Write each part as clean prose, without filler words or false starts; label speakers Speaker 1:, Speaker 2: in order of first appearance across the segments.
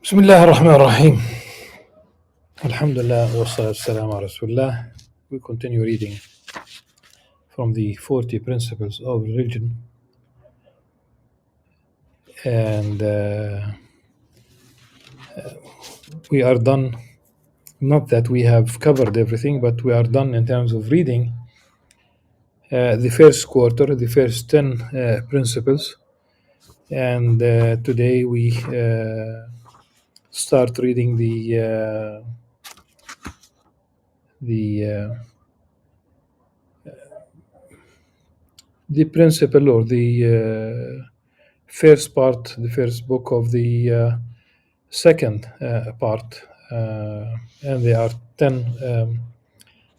Speaker 1: بسم الله الرحمن الرحيم. الحمد لله والصلاة والسلام على رسول الله. We continue reading from the 40 principles of religion, and we are done. Not that we have covered everything, but we are done in terms of reading the first quarter, the first 10 principles, and today we start reading the principle, or the first part, the first book of the second part, and there are 10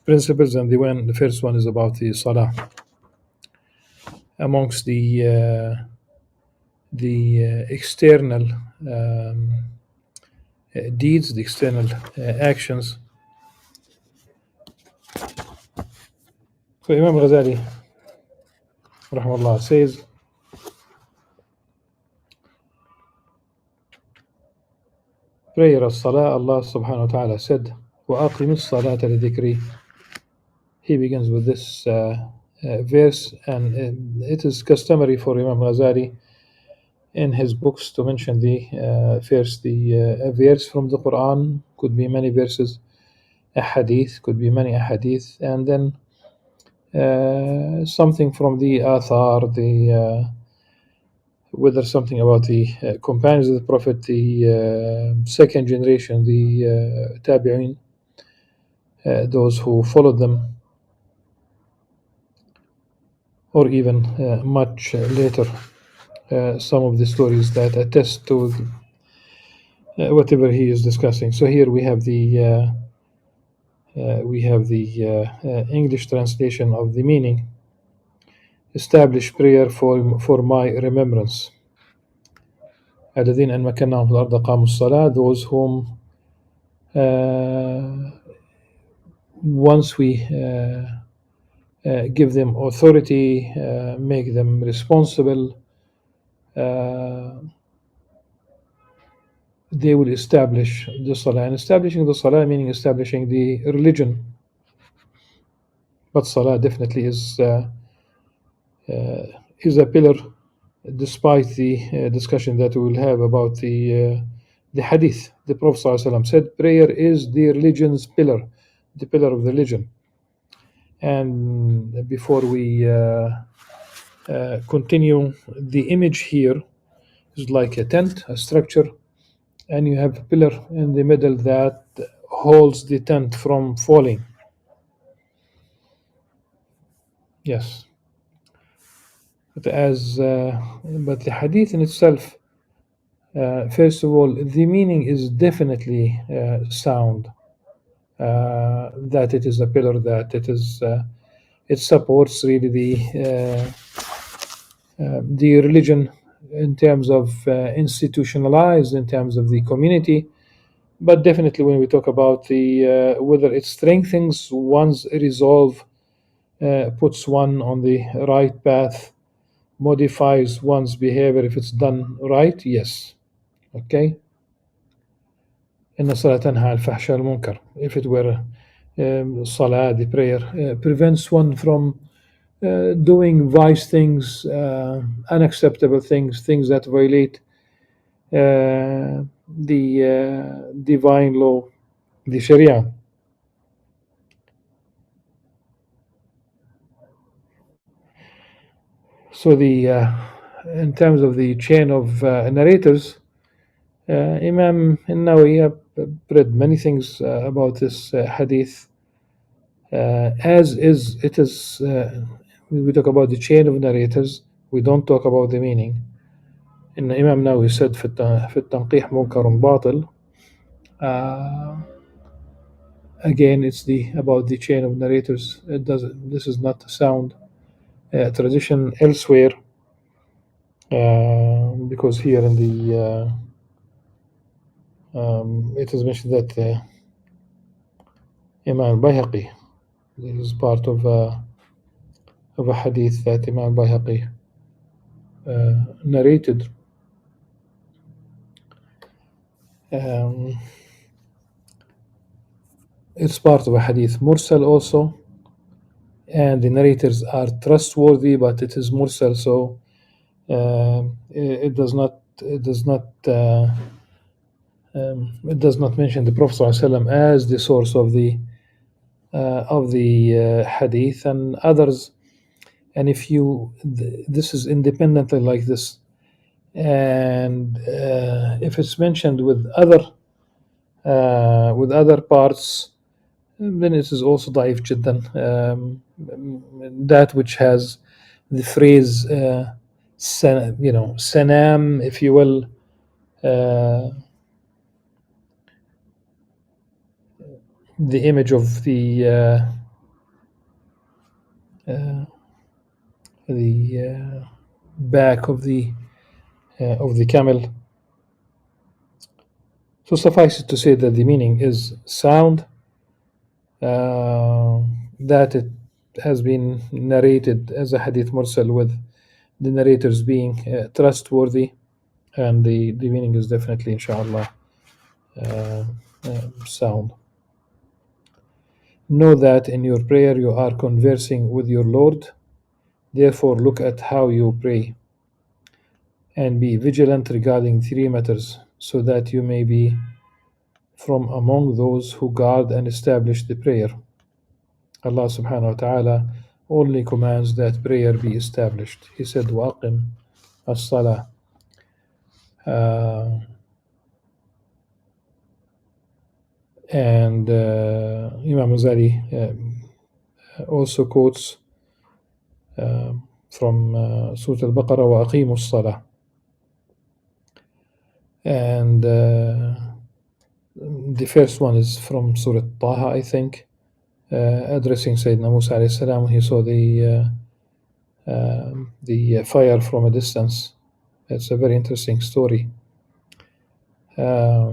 Speaker 1: principles, and the first one is about the salah. Amongst the external deeds, the external actions. So Imam Al-Ghazali rahimahullah says, prayer as-salah, Allah subhanahu wa ta'ala said, وَأَقِمِ الصَّلَاةَ لِذِكْرِي. He begins with this verse, and it is customary for Imam Ghazali in his books to mention the first a verse from the Quran, could be many verses, a hadith, could be many ahadith, and then something from the athar, whether something about the companions of the Prophet, the second generation, the tabi'in, those who followed them, or even much later, some of the stories that attest to whatever he is discussing. So here we have the English translation of the meaning. Establish prayer for my remembrance. الذين أن مكناهم في الأرض قاموا الصلاة. Those whom once we give them authority, make them responsible, they will establish the salah. And establishing the salah meaning establishing the religion. But salah definitely is a pillar, despite the discussion that we will have about the hadith. The Prophet ﷺ said prayer is the religion's pillar, the pillar of the religion. And before we continue, the image here is like a tent, a structure, and you have a pillar in the middle that holds the tent from falling. Yes. But the hadith in itself, first of all, the meaning is definitely sound. That it is a pillar, that it is it supports really the religion in terms of institutionalized, in terms of the community. But definitely when we talk about the whether it strengthens one's resolve, puts one on the right path, modifies one's behavior if it's done right, yes. Okay. إن الصلاة تنهى عن الفحشاء والمنكر. If it were salah, the prayer prevents one from doing vice things, unacceptable things, things that violate the divine law, the Sharia. So in terms of the chain of narrators, Imam Al-Nawawi read many things about this hadith. As is, it is. We talk about the chain of narrators. We don't talk about the meaning. And Imam Nawawi said في التنقيح منكر باطل. Again, it's about the chain of narrators. This is not a sound tradition elsewhere, because here in the it is mentioned that Imam Al-Bayhaqi, this is part of a hadith that Imam Al-Bayhaqi narrated. Um, it's part of a hadith mursal also, and the narrators are trustworthy, but it is mursal, so it does not mention the Prophet ﷺ as the source of the hadith and others. And if you this is independently like this, and if it's mentioned with other parts, then it is also ضعيف جدا. That which has the phrase sanam, if you will, the image of the back of the camel. So suffice it to say that the meaning is sound, that it has been narrated as a hadith mursal with the narrators being trustworthy, and the meaning is definitely, inshallah, sound. Know that in your prayer you are conversing with your Lord, therefore look at how you pray, and be vigilant regarding three matters, so that you may be from among those who guard and establish the prayer. Allah subhanahu wa ta'ala only commands that prayer be established. He said, وَأَقِمْ الصَّلَاةِ. And Imam Al-Ghazali also quotes from Surah Al-Baqarah, وَأَقِيمُوا الصَّلَاةِ. And the first one is from Surah Taha, I think, addressing Sayyidina Musa alayhi salam when he saw the fire from a distance. It's a very interesting story. But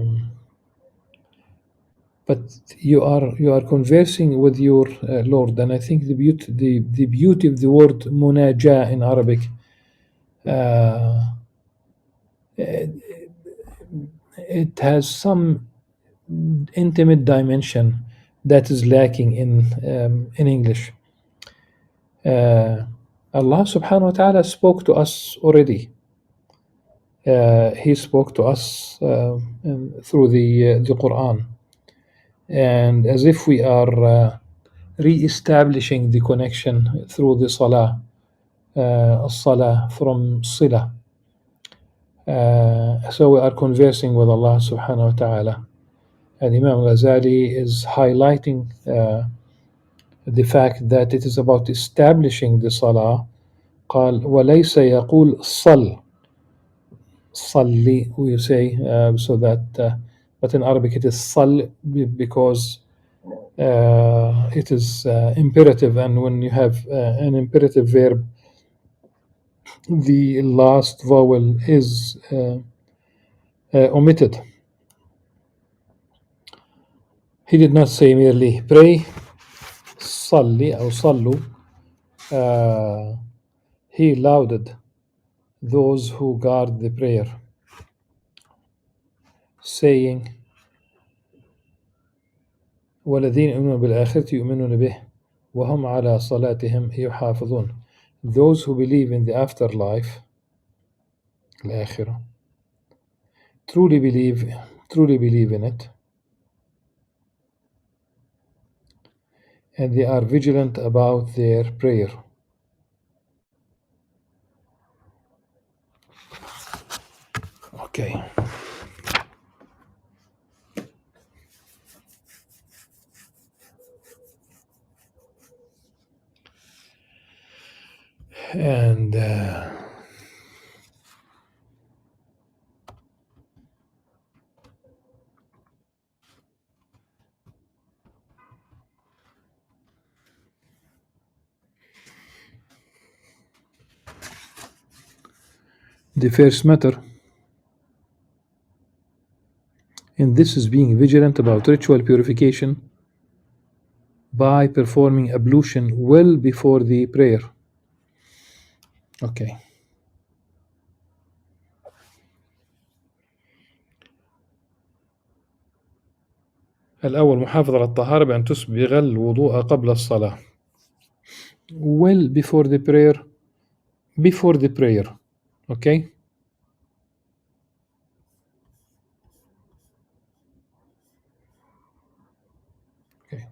Speaker 1: you are conversing with your Lord, and I think the beauty of the word munaja in Arabic, it has some intimate dimension that is lacking in English. Allah subhanahu wa ta'ala spoke to us already. He spoke to us through the Quran, and as if we are re-establishing the connection through the salah, as-salah from sila. So we are conversing with Allah subhanahu wa ta'ala. And Imam Al-Ghazali is highlighting the fact that it is about establishing the salah. قال وليس يقول صل صلي, we say, so that but in Arabic it is صل because it is imperative, and when you have an imperative verb, the last vowel is omitted. He did not say merely pray, صلي or صلوا. He lauded those who guard the prayer, saying والذين يؤمنون بالآخرة يؤمنون به وهم على صلاتهم يحافظون. Those who believe in the afterlife, الآخرة, truly believe in it, and they are vigilant about their prayer. Okay. And the first matter in this is being vigilant about ritual purification by performing ablution well before the prayer. Okay. الأول محافظة على الطهارة بأن تسبغ الوضوء قبل الصلاة. Well before the prayer. Before the prayer. Okay. Okay.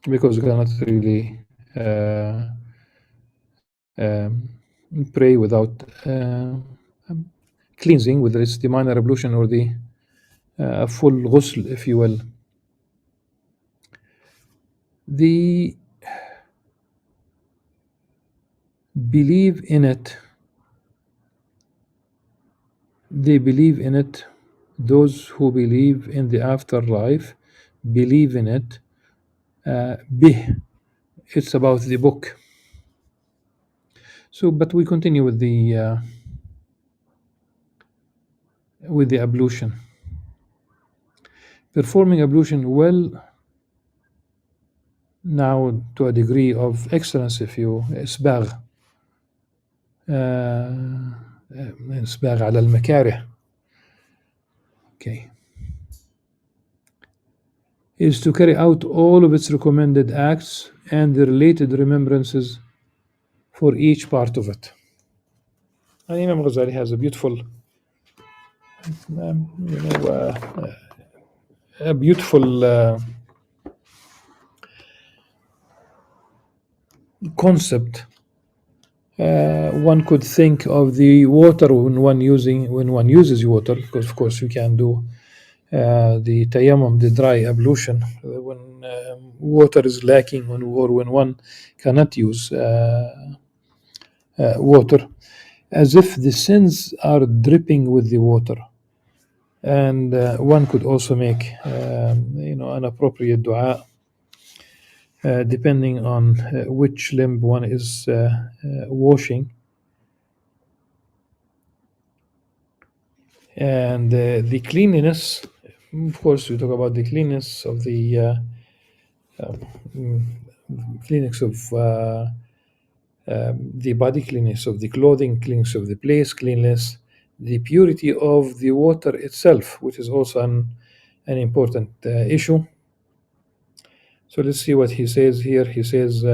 Speaker 1: Because you cannot really pray without cleansing, whether it's the minor ablution or the full ghusl, if you will. They believe in it. They believe in it. Those who believe in the afterlife believe in it. Bih, it's about the book. So, but we continue with the ablution. Performing ablution well, now to a degree of excellence, if you إسباغ إسباغ على المكاره. Okay. Is to carry out all of its recommended acts and the related remembrances for each part of it. And Imam Al-Ghazali has a beautiful concept. One could think of the water when one uses water, because of course you can do the tayammum, the dry ablution, when water is lacking, or when one cannot use water, as if the sins are dripping with the water. And one could also make an appropriate dua depending on which limb one is washing. And the cleanliness, of course, we talk about the cleanliness of the cleanliness of the body, cleanliness of the clothing, cleanliness of the place, cleanliness, the purity of the water itself, which is also an important issue. So let's see what he says here. He says,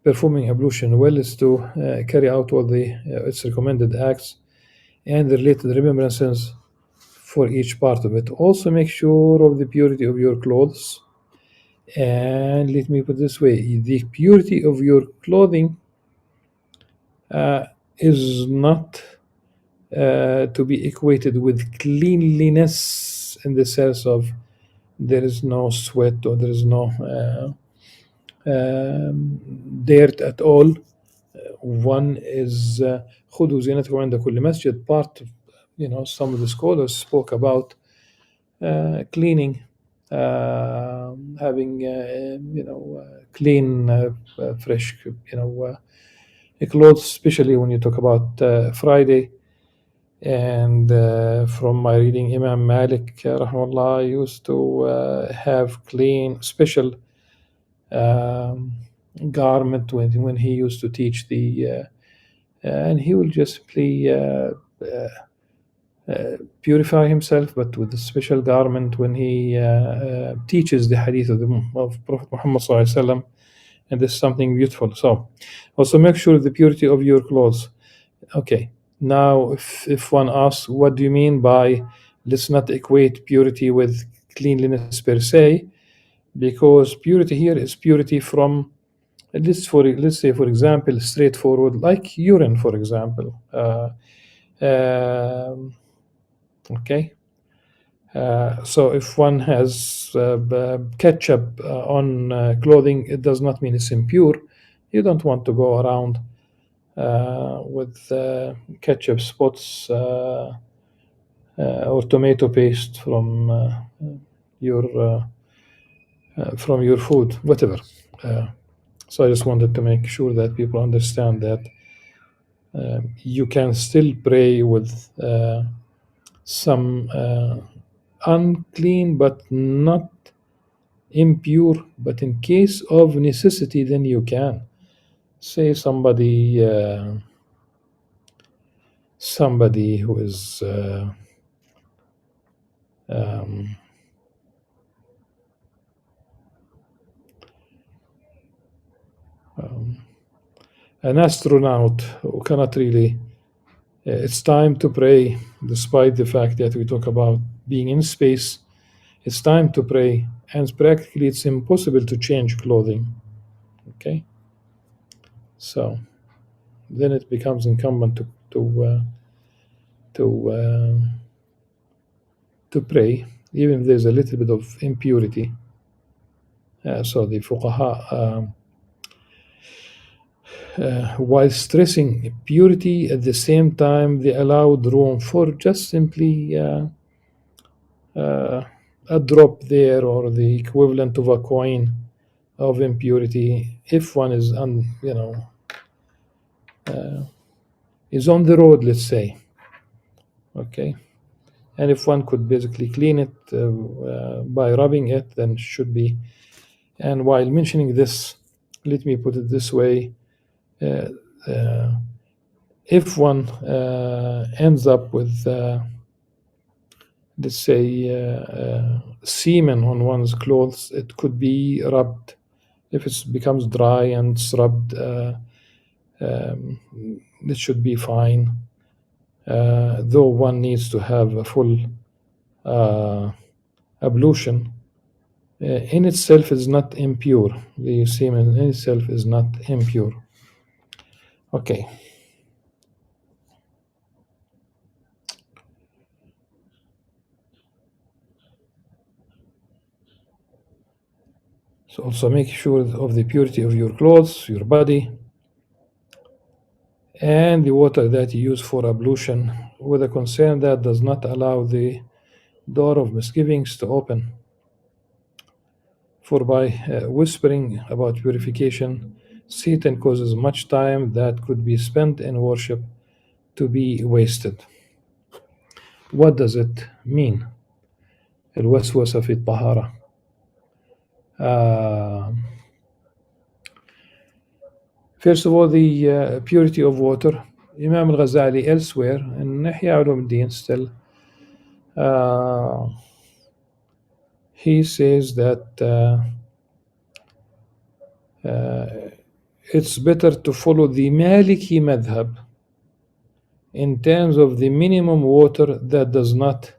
Speaker 1: performing ablution well is to carry out all its recommended acts and the related remembrances for each part of it. Also make sure of the purity of your clothes. And let me put it this way, the purity of your clothing is not to be equated with cleanliness, in the sense of there is no sweat or there is no dirt at all. One is خذوا زينتكم عند كل مسجد. Part of, some of the scholars spoke about cleaning, having clean, fresh, clothes, especially when you talk about Friday. And from my reading, Imam Malik rahimahullah used to have clean, special garment when he used to teach and he will just purify himself, but with a special garment when he teaches the hadith of Prophet Muhammad sallallahu alaihi wasallam, and this is something beautiful. So also make sure the purity of your clothes. Okay, now if one asks, what do you mean by, let's not equate purity with cleanliness per se, because purity here is purity from, let's say for example, straightforward, like urine, for example. Okay. So if one has ketchup on clothing, it does not mean it's impure. You don't want to go around with ketchup spots or tomato paste from your food, whatever. So I just wanted to make sure that people understand that you can still pray with some unclean but not impure, but in case of necessity, then you can. Say somebody somebody who is um, an astronaut who cannot really, it's time to pray, despite the fact that we talk about being in space. It's time to pray, and practically it's impossible to change clothing. Okay, so then it becomes incumbent to to pray, even if there's a little bit of impurity. So the fuqaha, while stressing purity, at the same time they allowed room for just simply a drop there, or the equivalent of a coin of impurity, if one is is on the road, let's say. Okay, and if one could basically clean it by rubbing it, then it should be. And while mentioning this, let me put it this way: uh, uh, if one ends up with, let's say, semen on one's clothes, it could be rubbed. If it becomes dry and it's rubbed, um, it should be fine. Though one needs to have a full ablution, in itself is not impure. The semen in itself is not impure. Okay. So also make sure of the purity of your clothes, your body, and the water that you use for ablution, with a concern that does not allow the door of misgivings to open. For by whispering about purification, Satan causes much time that could be spent in worship to be wasted. What does it mean? الوسوسة في الطهارة. First of all, the purity of water. Imam Al-Ghazali elsewhere in Ihya Ulumuddin still, he says that it's better to follow the Maliki madhab in terms of the minimum water that does not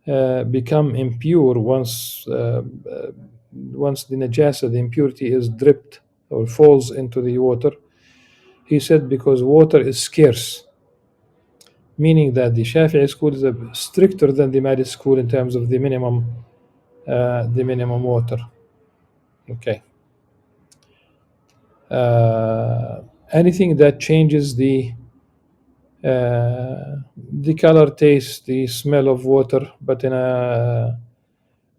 Speaker 1: become impure once the najasa, the impurity, is dripped or falls into the water. He said because water is scarce, meaning that the Shafi'i school is stricter than the Maliki school in terms of the minimum water. Okay. Anything that changes the color, taste, the smell of water, but in a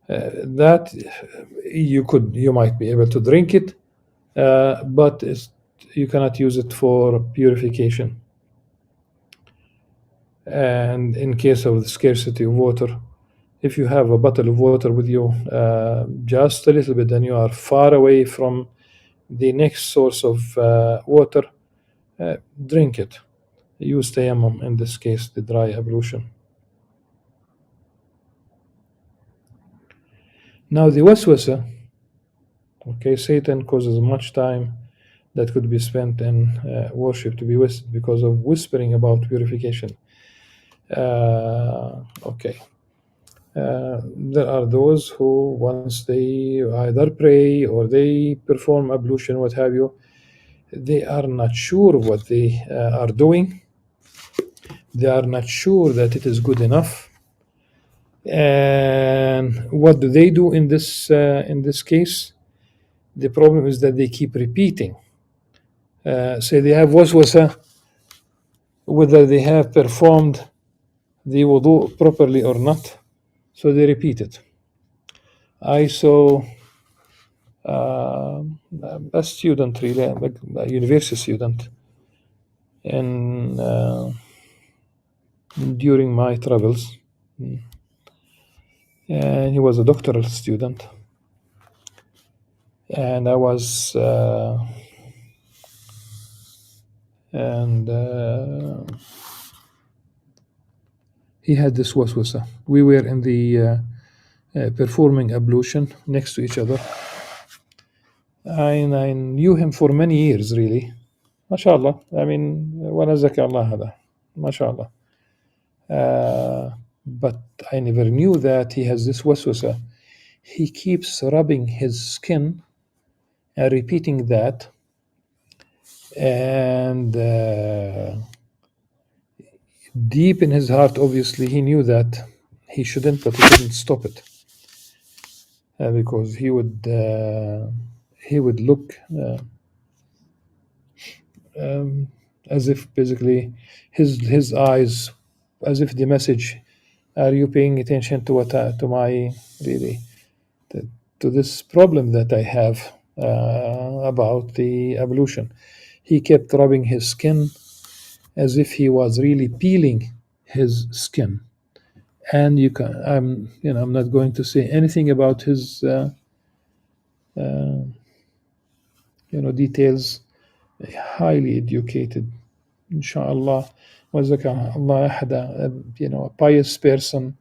Speaker 1: that you might be able to drink it, but you cannot use it for purification. And in case of the scarcity of water, if you have a bottle of water with you, just a little bit, then you are far away from the next source of water, drink it. Use tayammum, in this case, the dry ablution. Now the waswasa, okay, Satan causes much time that could be spent in worship to be wasted because of whispering about purification. Okay. There are those who, once they either pray or they perform ablution, what have you, they are not sure what they are doing. They are not sure that it is good enough. And what do they do in this case? The problem is that they keep repeating. Say they have waswasa, whether they have performed the wudu properly or not, so they repeat it. I saw a student, really, a university student, and during my travels, and he was a doctoral student, and I was he had this waswasa. We were in the performing ablution next to each other. And I knew him for many years, really. MashaAllah. I mean, وَلَا زَكَى اللَّهَ هذا. MashaAllah. But I never knew that he has this waswasa. He keeps rubbing his skin and repeating that. And deep in his heart, obviously, he knew that he shouldn't, but he couldn't stop it. Because he would look as if basically his eyes, as if the message, are you paying attention to what to my really to this problem that I have about the ablution? He kept rubbing his skin as if he was really peeling his skin. And I'm not going to say anything about his details. Highly educated, inshallah. وَزَكَى Allah أحد, a pious person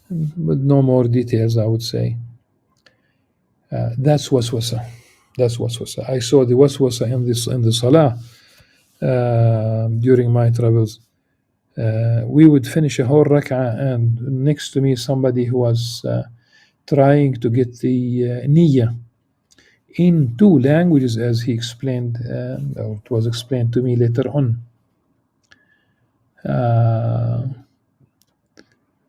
Speaker 1: with no more details, I would say. That's waswasa. That's waswasa. I saw the waswasa in the salah during my travels. We would finish a whole rak'ah, and next to me somebody who was trying to get the niyyah in two languages, as he explained, or it was explained to me later on.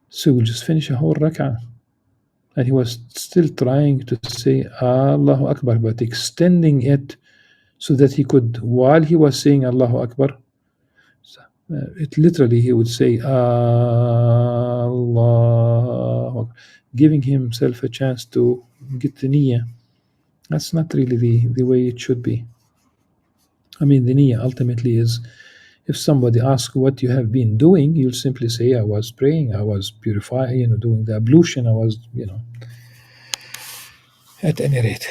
Speaker 1: So we'll just finish a whole rak'ah, and he was still trying to say Allahu Akbar, but extending it so that he could, while he was saying Allahu Akbar, it literally he would say Allah, giving himself a chance to get the niyyah. That's not really the way it should be. I mean, the niyyah ultimately is, if somebody asks what you have been doing, you'll simply say, I was praying, I was purifying, doing the ablution, I was, at any rate.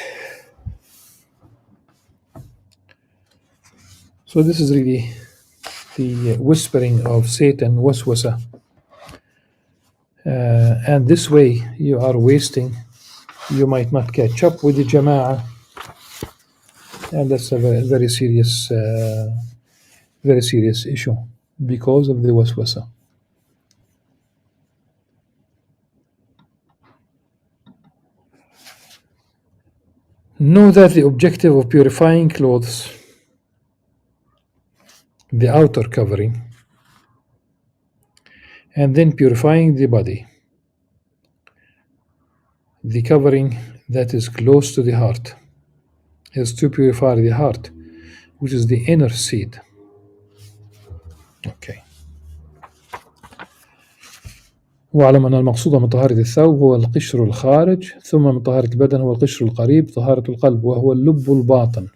Speaker 1: So this is really the whispering of Satan, waswasa. And this way you are wasting, you might not catch up with the jama'ah, and that's a very serious issue because of the waswasa. Know that the objective of purifying clothes, the outer covering, and then purifying the body, the covering that is close to the heart, is to purify the heart, which is the inner seed. Okay. واعلم أن المقصود من طهارة الثوب هو القشر الخارج، ثم من طهارة البدن هو القشر القريب، طهارة القلب وهو اللب الباطن.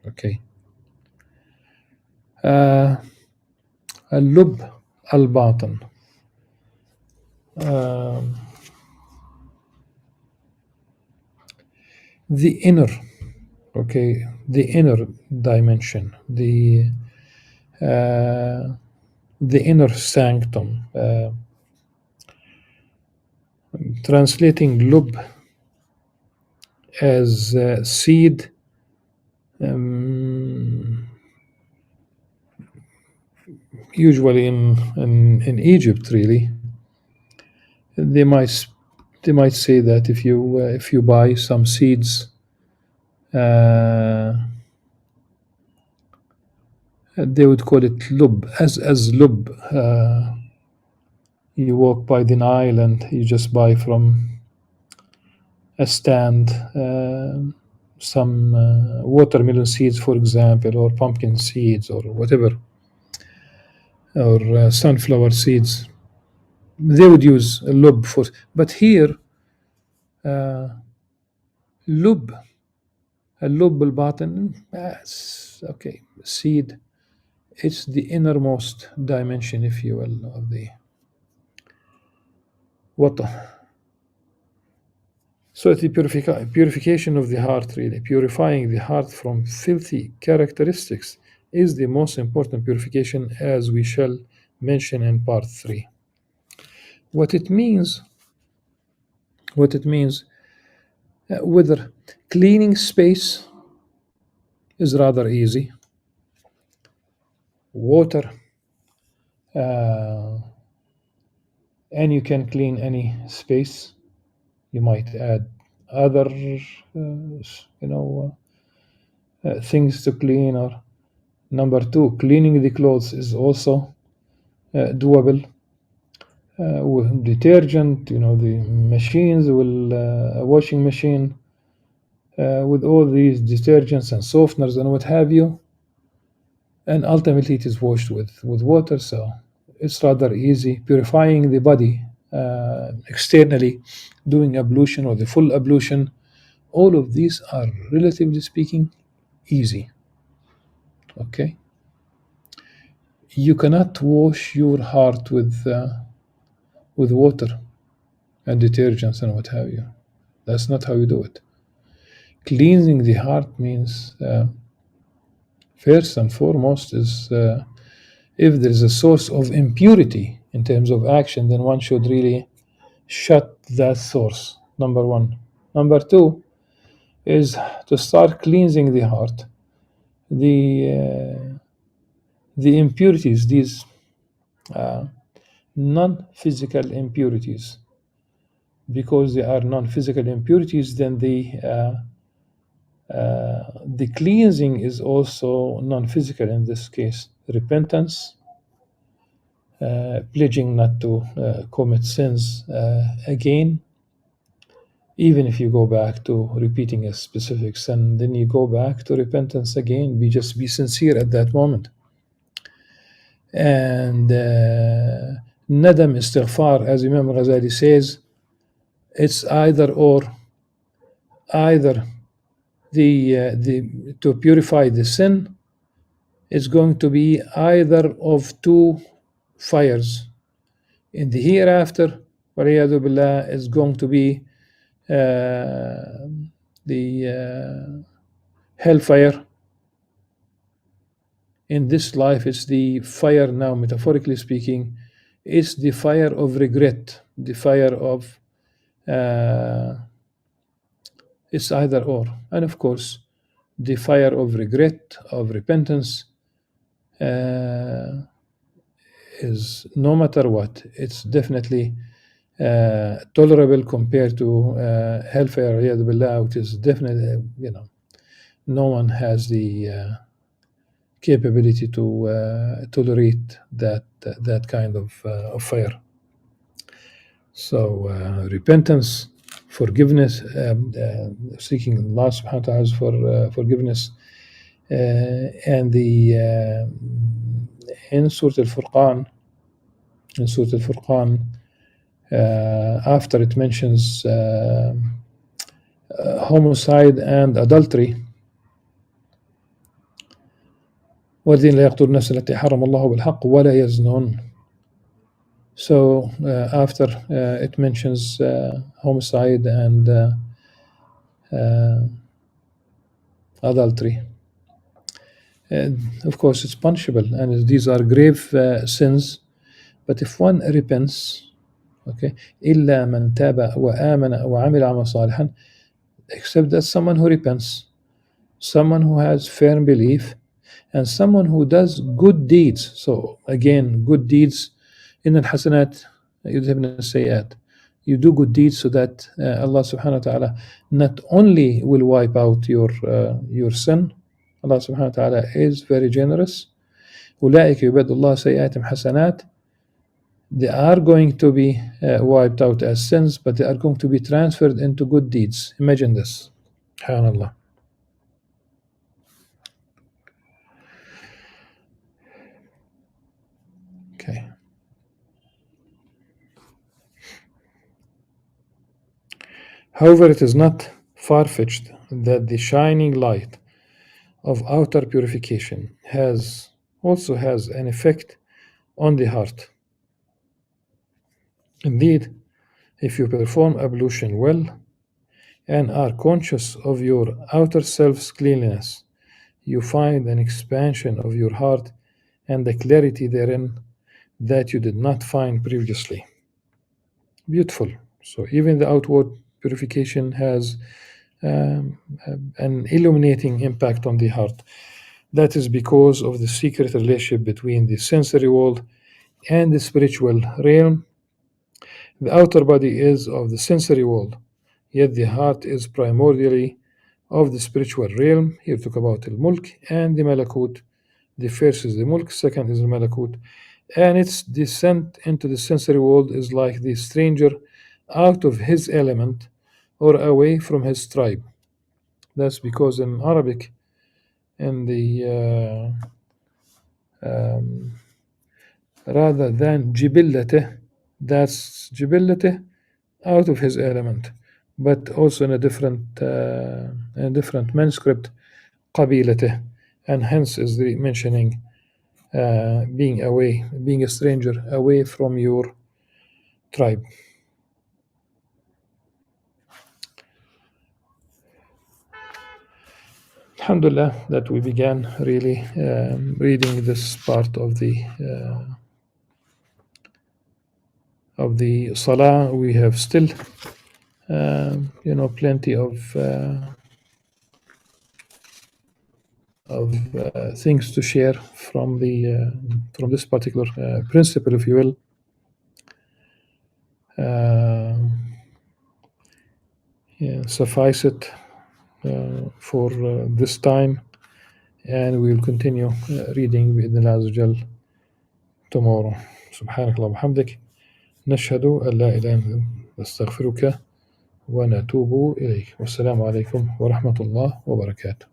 Speaker 1: Okay. اللب الباطن. The inner, the inner dimension, the inner sanctum. Translating lub as seed, usually in Egypt, really, they might say that if you buy some seeds, they would call it lub, as lub. You walk by the Nile and you just buy from a stand some watermelon seeds, for example, or pumpkin seeds, or whatever, or sunflower seeds. They would use a lub for, but here lub, a lub al-batin, okay, seed, it's the innermost dimension, if you will, of the water. So the purification of the heart, really, purifying the heart from filthy characteristics is the most important purification, as we shall mention in part 3. What it means, whether cleaning space is rather easy, water, uh, and you can clean any space. You might add other, things to clean. Or number two, cleaning the clothes is also doable. With detergent, the machines will washing machine with all these detergents and softeners and what have you, and ultimately it is washed with water. So it's rather easy. Purifying the body externally, doing ablution or the full ablution, all of these are, relatively speaking, easy. Okay, you cannot wash your heart with water and detergents and what have you. That's not how you do it. Cleansing the heart means, first and foremost, is if there is a source of impurity in terms of action, then one should really shut that source. Number one. Number two is to start cleansing the heart. The impurities, these non-physical impurities, because they are non-physical impurities, then the cleansing is also non-physical in this case. Repentance, pledging not to commit sins again. Even if you go back to repeating a specific sin, then you go back to repentance again. Just be sincere at that moment. And nadam, istighfar, as Imam Al-Ghazali says, it's either or. Either to purify the sin is going to be either of two fires. In the hereafter, waliyadu billah, is going to be the hellfire. In this life, it's the fire now, metaphorically speaking, it's the fire of regret, the fire of, it's either or. And of course, the fire of regret, of repentance, is, no matter what, it's definitely tolerable compared to hellfire, which is definitely, no one has the capability to tolerate that kind of fire. So repentance, forgiveness, seeking Allah subhanahu wa ta'ala for forgiveness, and the in Surah Al-Furqan, after it mentions homicide and adultery, والذين لا يقتلون النفس التي حرم الله بالحق ولا يزنون. So after it mentions homicide and adultery, of course it's punishable, and these are grave sins. But if one repents, okay, إلا من تاب وآمن وعمل عملا صالحا, except that someone who repents, someone who has firm belief, and someone who does good deeds. So again, good deeds, in al-hasanat yudhibna as-sayyat. You do good deeds so that Allah subhanahu wa ta'ala not only will wipe out your sin. Allah subhanahu wa ta'ala is very generous. أولئك يبدل الله سيئاتهم حسنات. They are going to be wiped out as sins, but they are going to be transferred into good deeds. Imagine this. SubhanAllah. Okay. However, it is not far-fetched that the shining light of outer purification also has an effect on the heart. Indeed, if you perform ablution well and are conscious of your outer self's cleanliness you find an expansion of your heart and a clarity therein that you did not find previously. Beautiful. So even the outward purification has an illuminating impact on the heart. That is because of the secret relationship between the sensory world and the spiritual realm. The outer body is of the sensory world, yet the heart is primordially of the spiritual realm. Here talk about the mulk and the malakut. The first is the mulk, second is the malakut. And its descent into the sensory world is like the stranger out of his element or away from his tribe. That's because in Arabic, in the rather than jibillate, that's jibillate out of his element, but also in a different manuscript, qabilate, and hence is the mentioning being away, being a stranger away from your tribe. Alhamdulillah that we began really reading this part of the Salah. We have still, plenty of things to share from this particular principle, if you will. Suffice it for this time, and we will continue reading بإذن الله عز وجل tomorrow. سبحانك اللهم وبحمدك نشهد أن لا إله إلا أنت نستغفرك ونتوب إليك والسلام عليكم ورحمة الله وبركاته.